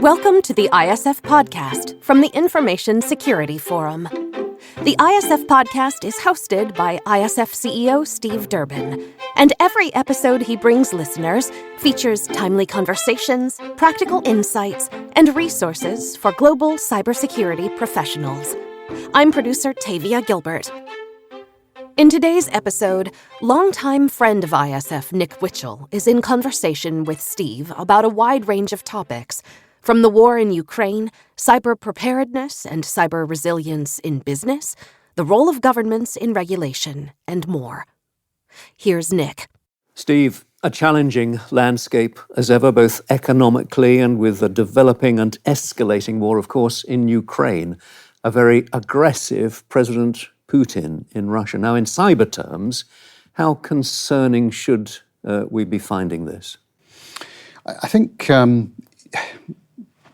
Welcome to the ISF podcast from the Information Security Forum. The ISF podcast is hosted by ISF CEO Steve Durbin, and every episode he brings listeners features timely conversations, practical insights, and resources for global cybersecurity professionals. I'm producer Tavia Gilbert. In today's episode, longtime friend of ISF Nick Witchell is in conversation with Steve about a wide range of topics, from the war in Ukraine, cyber preparedness and cyber resilience in business, the role of governments in regulation, and more. Here's Nick. Steve, a challenging landscape as ever, both economically and with a developing and escalating war, of course, in Ukraine. A very aggressive President Putin in Russia. Now, in cyber terms, how concerning should we be finding this? I think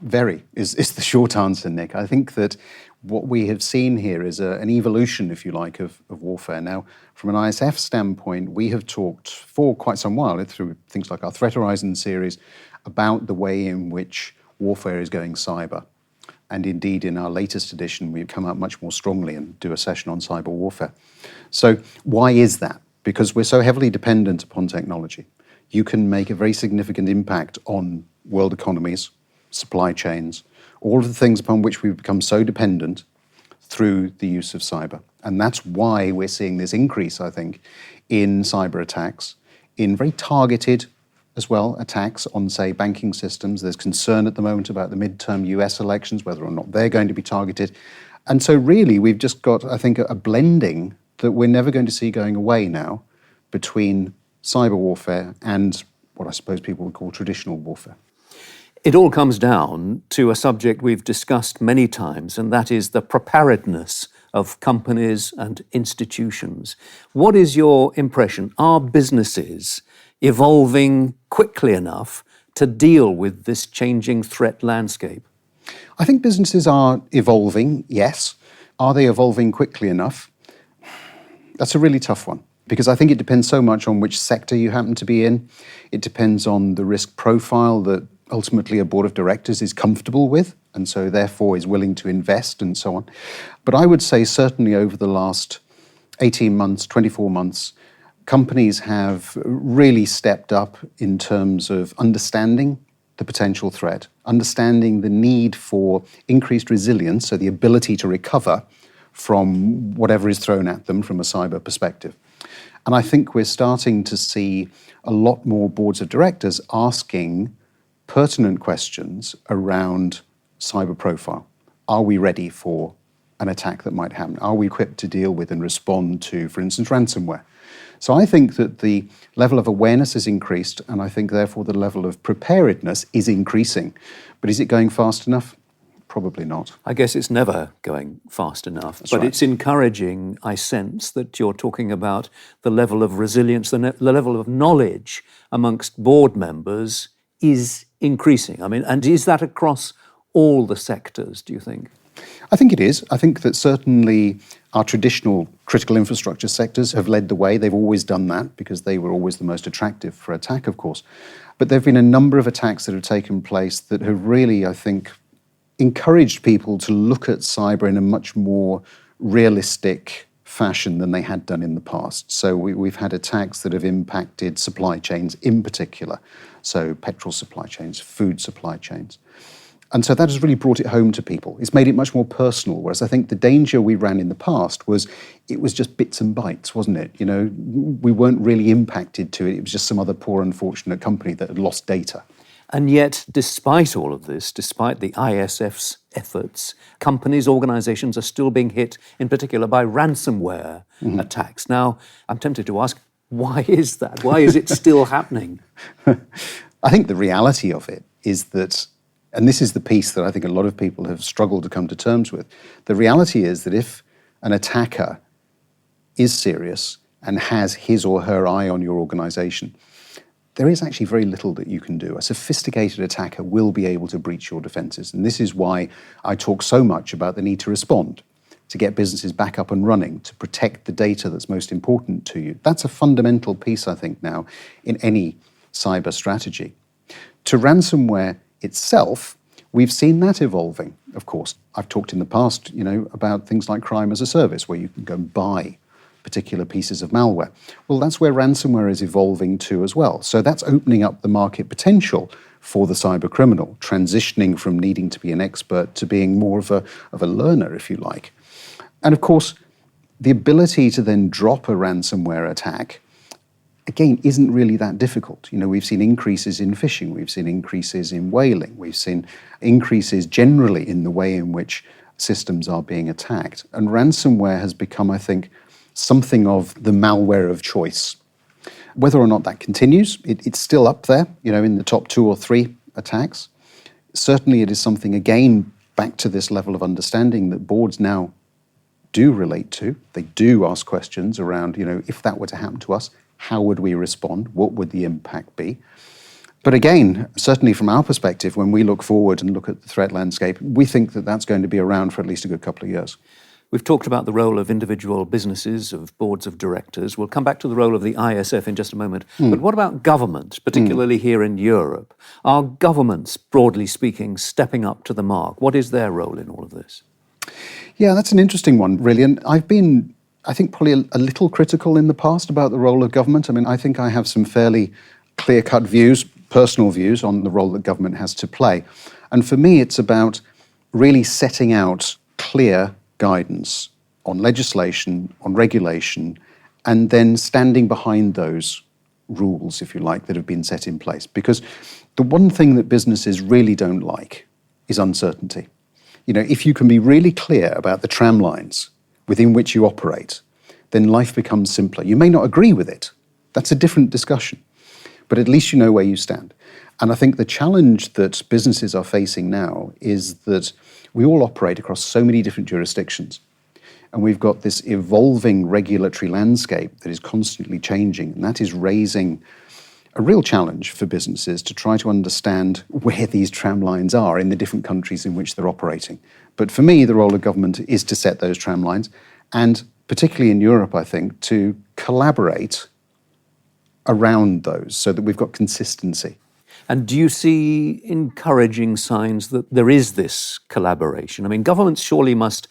very is the short answer, Nick. I think that what we have seen here is an evolution, if you like, of warfare. Now, from an ISF standpoint, we have talked for quite some while, through things like our Threat Horizon series, about the way in which warfare is going cyber. And indeed, in our latest edition, we've come out much more strongly and do a session on cyber warfare. So why is that? Because we're so heavily dependent upon technology. You can make a very significant impact on world economies, supply chains, all of the things upon which we've become so dependent through the use of cyber. And that's why we're seeing this increase, I think, in cyber attacks, in very targeted as well attacks on, say, banking systems. There's concern at the moment about the midterm US elections, whether or not they're going to be targeted. And so really we've just got, I think, a blending that we're never going to see going away now between cyber warfare and what I suppose people would call traditional warfare. It all comes down to a subject we've discussed many times, and that is the preparedness of companies and institutions. What is your impression? Are businesses evolving quickly enough to deal with this changing threat landscape? I think businesses are evolving, yes. Are they evolving quickly enough? That's a really tough one, because I think it depends so much on which sector you happen to be in. It depends on the risk profile that ultimately a board of directors is comfortable with, and so therefore is willing to invest and so on. But I would say certainly over the last 18 months, 24 months, companies have really stepped up in terms of understanding the potential threat, understanding the need for increased resilience, so the ability to recover from whatever is thrown at them from a cyber perspective. And I think we're starting to see a lot more boards of directors asking pertinent questions around cyber profile. Are we ready for an attack that might happen? Are we equipped to deal with and respond to, for instance, ransomware? So I think that the level of awareness has increased, and I think therefore the level of preparedness is increasing. But is it going fast enough? Probably not. I guess it's never going fast enough, That's but right. It's encouraging, I sense, that you're talking about the level of resilience, the level of knowledge amongst board members is increasing. I mean, and is that across all the sectors, do you think? I think it is. I think that certainly our traditional critical infrastructure sectors have led the way. They've always done that because they were always the most attractive for attack, of course. But there have been a number of attacks that have taken place that have really, I think, encouraged people to look at cyber in a much more realistic fashion than they had done in the past. So we've had attacks that have impacted supply chains in particular, so petrol supply chains, food supply chains. And so that has really brought it home to people. It's made it much more personal, whereas I think the danger we ran in the past was it was just bits and bytes, wasn't it? You know, we weren't really impacted to it. It was just some other poor, unfortunate company that had lost data. And yet, despite all of this, despite the ISF's efforts, companies, organizations are still being hit, in particular, by ransomware attacks. Now, I'm tempted to ask, why is that? Why is it still happening? I think the reality of it is that, and this is the piece that I think a lot of people have struggled to come to terms with, the reality is that if an attacker is serious and has his or her eye on your organization, there is actually very little that you can do. A sophisticated attacker will be able to breach your defenses. And this is why I talk so much about the need to respond, to get businesses back up and running, to protect the data that's most important to you. That's a fundamental piece, I think, now in any cyber strategy. To ransomware itself, We've seen that evolving, of course. I've talked in the past, about things like crime as a service, where you can go and buy particular pieces of malware. Well, that's where ransomware is evolving to as well. So that's opening up the market potential for the cyber criminal, transitioning from needing to be an expert to being more of a learner, if you like. And of course, the ability to then drop a ransomware attack, again, isn't really that difficult. We've seen increases in phishing, we've seen increases in whaling, we've seen increases generally in the way in which systems are being attacked. And ransomware has become, I think, something of the malware of choice. Whether or not that continues, it's still up there, in the top 2 or 3 attacks. Certainly it is something, again, back to this level of understanding that boards now do relate to. They do ask questions around, if that were to happen to us, how would we respond? What would the impact be? But again, certainly from our perspective, when we look forward and look at the threat landscape, we think that that's going to be around for at least a good couple of years. We've talked about the role of individual businesses, of boards of directors. We'll come back to the role of the ISF in just a moment. But what about government, particularly here in Europe? Are governments, broadly speaking, stepping up to the mark? What is their role in all of this? Yeah, that's an interesting one, really. And I've been, I think, probably a little critical in the past about the role of government. I think I have some fairly clear-cut views, personal views on the role that government has to play. And for me, it's about really setting out clear guidance on legislation, on regulation, and then standing behind those rules, if you like, that have been set in place. Because the one thing that businesses really don't like is uncertainty. If you can be really clear about the tramlines within which you operate, then life becomes simpler. You may not agree with it. That's a different discussion. But at least you know where you stand. And I think the challenge that businesses are facing now is that we all operate across so many different jurisdictions. And we've got this evolving regulatory landscape that is constantly changing. And that is raising a real challenge for businesses to try to understand where these tramlines are in the different countries in which they're operating. But for me, the role of government is to set those tramlines, and particularly in Europe, I think, to collaborate around those so that we've got consistency. And do you see encouraging signs that there is this collaboration? Governments surely must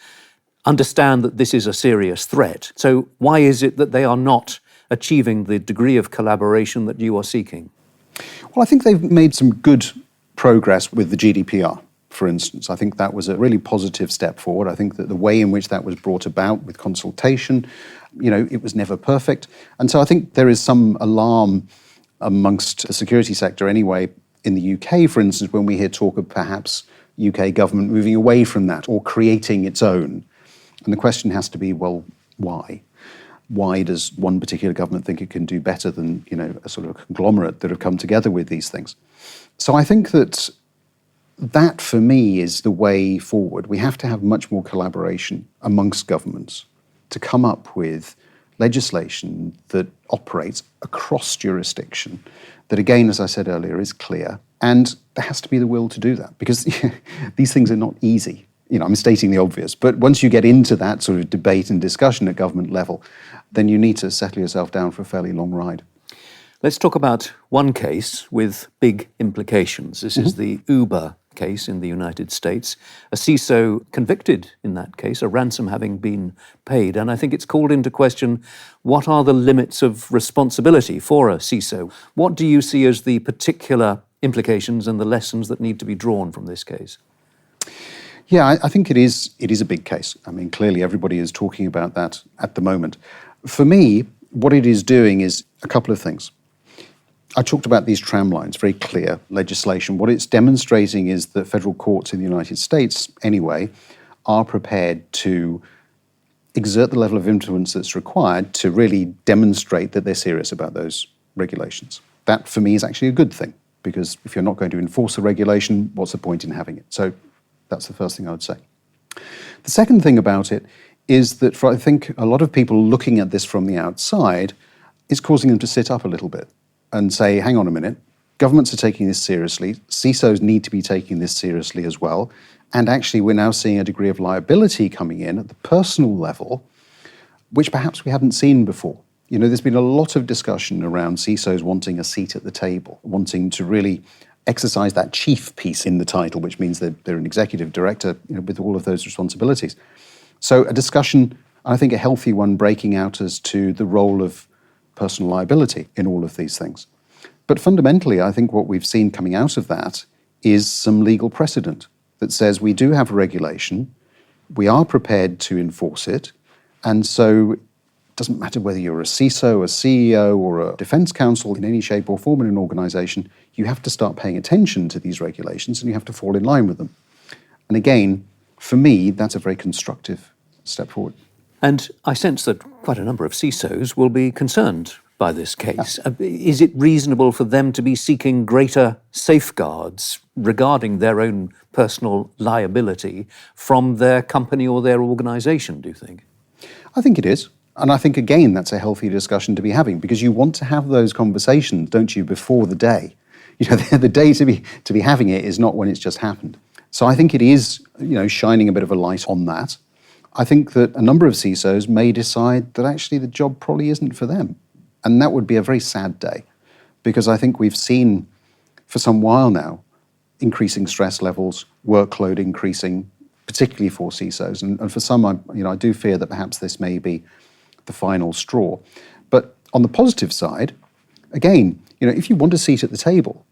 understand that this is a serious threat. So why is it that they are not achieving the degree of collaboration that you are seeking? Well, I think they've made some good progress with the GDPR, for instance. I think that was a really positive step forward. I think that the way in which that was brought about with consultation, it was never perfect. And so I think there is some alarm amongst the security sector anyway, in the UK, for instance, when we hear talk of perhaps UK government moving away from that or creating its own. And the question has to be, well, why? Why does one particular government think it can do better than, a sort of conglomerate that have come together with these things? So I think that for me is the way forward. We have to have much more collaboration amongst governments to come up with legislation that operates across jurisdiction, that again, as I said earlier, is clear. And there has to be the will to do that, because these things are not easy. I'm stating the obvious, but once you get into that sort of debate and discussion at government level, then you need to settle yourself down for a fairly long ride. Let's talk about one case with big implications. This is the Uber case in the United States. A CISO convicted in that case, a ransom having been paid. And I think it's called into question, what are the limits of responsibility for a CISO? What do you see as the particular implications and the lessons that need to be drawn from this case? Yeah, I think it is a big case. Clearly everybody is talking about that at the moment. For me, what it is doing is a couple of things. I talked about these tramlines, very clear legislation. What it's demonstrating is that federal courts in the United States, anyway, are prepared to exert the level of influence that's required to really demonstrate that they're serious about those regulations. That, for me, is actually a good thing, because if you're not going to enforce a regulation, what's the point in having it? So that's the first thing I would say. The second thing about it is that for, I think, a lot of people looking at this from the outside, it's causing them to sit up a little bit and say, hang on a minute, governments are taking this seriously, CISOs need to be taking this seriously as well, and actually we're now seeing a degree of liability coming in at the personal level, which perhaps we hadn't seen before. There's been a lot of discussion around CISOs wanting a seat at the table, wanting to really exercise that chief piece in the title, which means that they're an executive director, with all of those responsibilities. So a discussion, I think a healthy one, breaking out as to the role of personal liability in all of these things. But fundamentally, I think what we've seen coming out of that is some legal precedent that says we do have a regulation, we are prepared to enforce it, and so it doesn't matter whether you're a CISO, a CEO, or a defense counsel in any shape or form in an organization, you have to start paying attention to these regulations and you have to fall in line with them. And again, for me, that's a very constructive step forward. And I sense that quite a number of CISOs will be concerned by this case. Is it reasonable for them to be seeking greater safeguards regarding their own personal liability from their company or their organisation, do you think? I think it is. And I think, again, that's a healthy discussion to be having, because you want to have those conversations, don't you, before the day. The day to be having it is not when it's just happened. So I think it is, shining a bit of a light on that. I think that a number of CISOs may decide that actually the job probably isn't for them. And that would be a very sad day, because I think we've seen for some while now increasing stress levels, workload increasing, particularly for CISOs. And for some, I do fear that perhaps this may be the final straw. But on the positive side, again, if you want a seat at the table,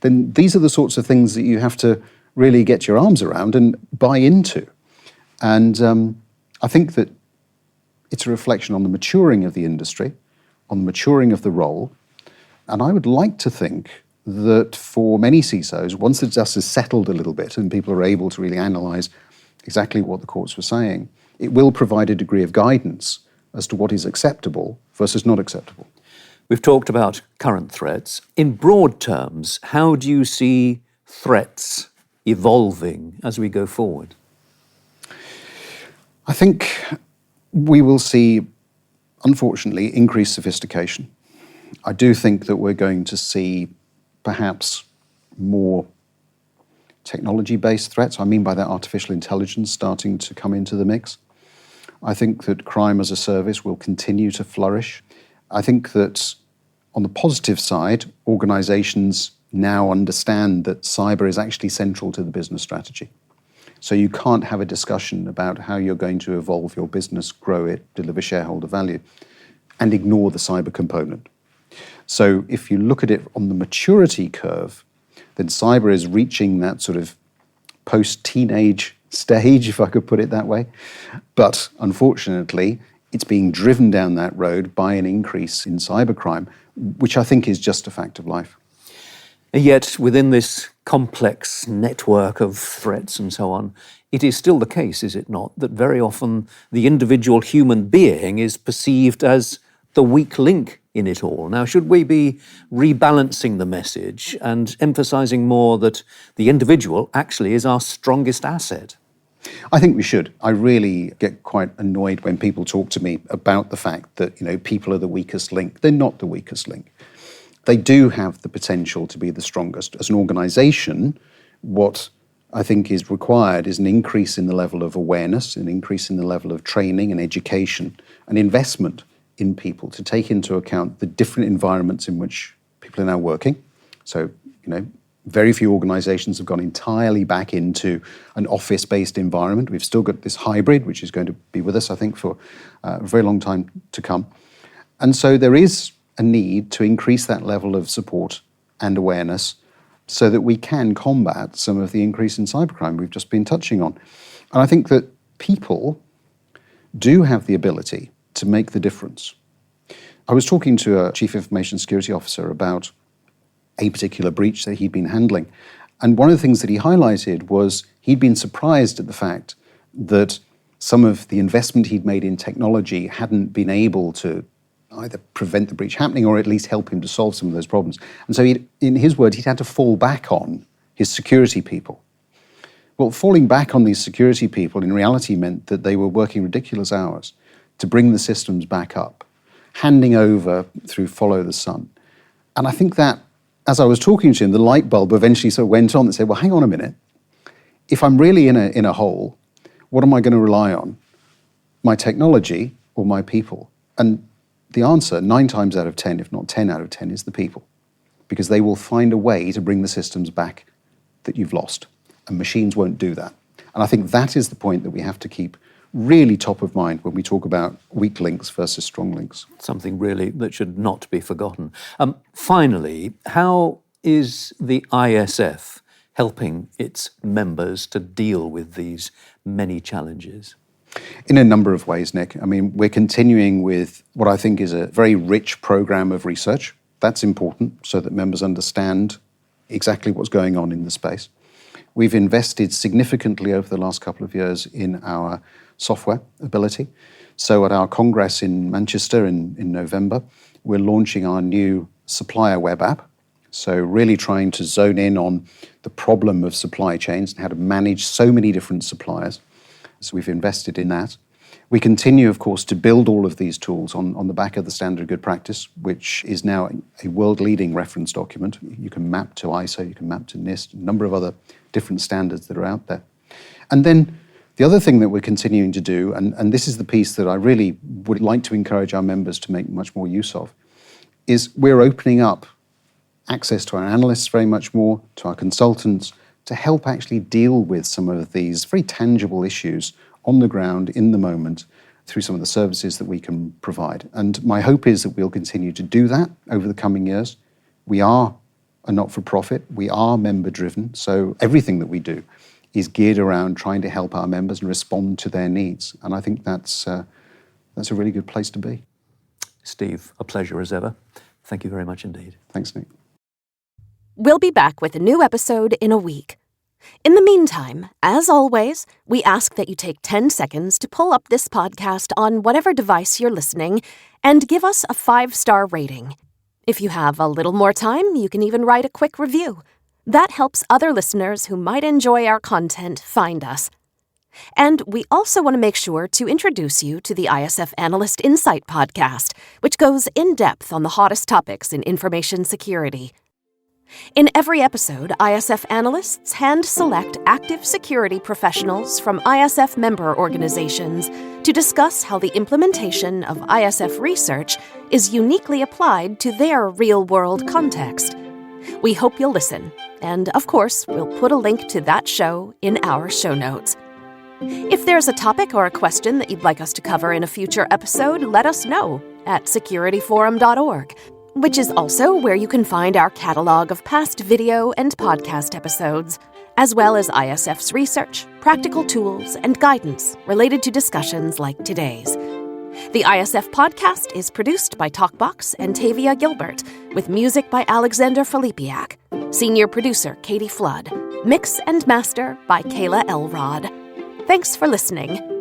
then these are the sorts of things that you have to really get your arms around and buy into. And I think that it's a reflection on the maturing of the industry, on the maturing of the role. And I would like to think that for many CISOs, once the dust has settled a little bit and people are able to really analyse exactly what the courts were saying, it will provide a degree of guidance as to what is acceptable versus not acceptable. We've talked about current threats. In broad terms, how do you see threats evolving as we go forward? I think we will see, unfortunately, increased sophistication. I do think that we're going to see perhaps more technology-based threats. I mean by that artificial intelligence starting to come into the mix. I think that crime as a service will continue to flourish. I think that on the positive side, organizations now understand that cyber is actually central to the business strategy. So you can't have a discussion about how you're going to evolve your business, grow it, deliver shareholder value, and ignore the cyber component. So if you look at it on the maturity curve, then cyber is reaching that sort of post-teenage stage, if I could put it that way. But unfortunately, it's being driven down that road by an increase in cybercrime, which I think is just a fact of life. Yet within this complex network of threats and so on, it is still the case, is it not, that very often the individual human being is perceived as the weak link in it all. Now, should we be rebalancing the message and emphasising more that the individual actually is our strongest asset? I think we should. I really get quite annoyed when people talk to me about the fact that, people are the weakest link. They're not the weakest link. They do have the potential to be the strongest. As an organisation, what I think is required is an increase in the level of awareness, an increase in the level of training and education, and investment in people to take into account the different environments in which people are now working. So, very few organisations have gone entirely back into an office-based environment. We've still got this hybrid, which is going to be with us, I think, for a very long time to come. And so there is a need to increase that level of support and awareness so that we can combat some of the increase in cybercrime we've just been touching on. And I think that people do have the ability to make the difference. I was talking to a Chief Information Security Officer about a particular breach that he'd been handling. And one of the things that he highlighted was he'd been surprised at the fact that some of the investment he'd made in technology hadn't been able to either prevent the breach happening or at least help him to solve some of those problems. And so in his words, he'd had to fall back on his security people. Well, falling back on these security people in reality meant that they were working ridiculous hours to bring the systems back up, handing over through follow the sun. And I think that as I was talking to him, the light bulb eventually sort of went on and said, well, hang on a minute. If I'm really in a hole, what am I going to rely on? My technology or my people? And the answer, 9 times out of 10, if not 10 out of 10, is the people. because they will find a way to bring the systems back that you've lost, and machines won't do that. And I think that is the point that we have to keep really top of mind when we talk about weak links versus strong links. Something really that should not be forgotten. Finally, how is the ISF helping its members to deal with these many challenges? In a number of ways, Nick. I mean, we're continuing with what I think is a very rich program of research. That's important so that members understand exactly what's going on in the space. We've invested significantly over the last couple of years in our software ability. So at our Congress in Manchester in November, we're launching our new supplier web app. So really trying to zone in on the problem of supply chains and how to manage so many different suppliers. So we've invested in that. We continue, of course, to build all of these tools on the back of the Standard Good Practice, which is now a world-leading reference document. You can map to ISO, you can map to NIST, a number of other different standards that are out there. And then the other thing that we're continuing to do, and this is the piece that I really would like to encourage our members to make much more use of, is we're opening up access to our analysts very much more, to our consultants, to help actually deal with some of these very tangible issues on the ground in the moment through some of the services that we can provide. And my hope is that we'll continue to do that over the coming years. We are a not-for-profit, we are member-driven, so everything that we do is geared around trying to help our members and respond to their needs. And I think that's a really good place to be. Steve, a pleasure as ever. Thank you very much indeed. Thanks, Nick. We'll be back with a new episode in a week. In the meantime, as always, we ask that you take 10 seconds to pull up this podcast on whatever device you're listening and give us a 5-star rating. If you have a little more time, you can even write a quick review. That helps other listeners who might enjoy our content find us. And we also want to make sure to introduce you to the ISF Analyst Insight podcast, which goes in depth on the hottest topics in information security. In every episode, ISF analysts hand-select active security professionals from ISF member organizations to discuss how the implementation of ISF research is uniquely applied to their real-world context. We hope you'll listen, and of course, we'll put a link to that show in our show notes. If there's a topic or a question that you'd like us to cover in a future episode, let us know at securityforum.org. which is also where you can find our catalog of past video and podcast episodes, as well as ISF's research, practical tools, and guidance related to discussions like today's. The ISF podcast is produced by Talkbox and Tavia Gilbert, with music by Alexander Filipiak, senior producer Katie Flood, mix and master by Kayla Elrod. Thanks for listening.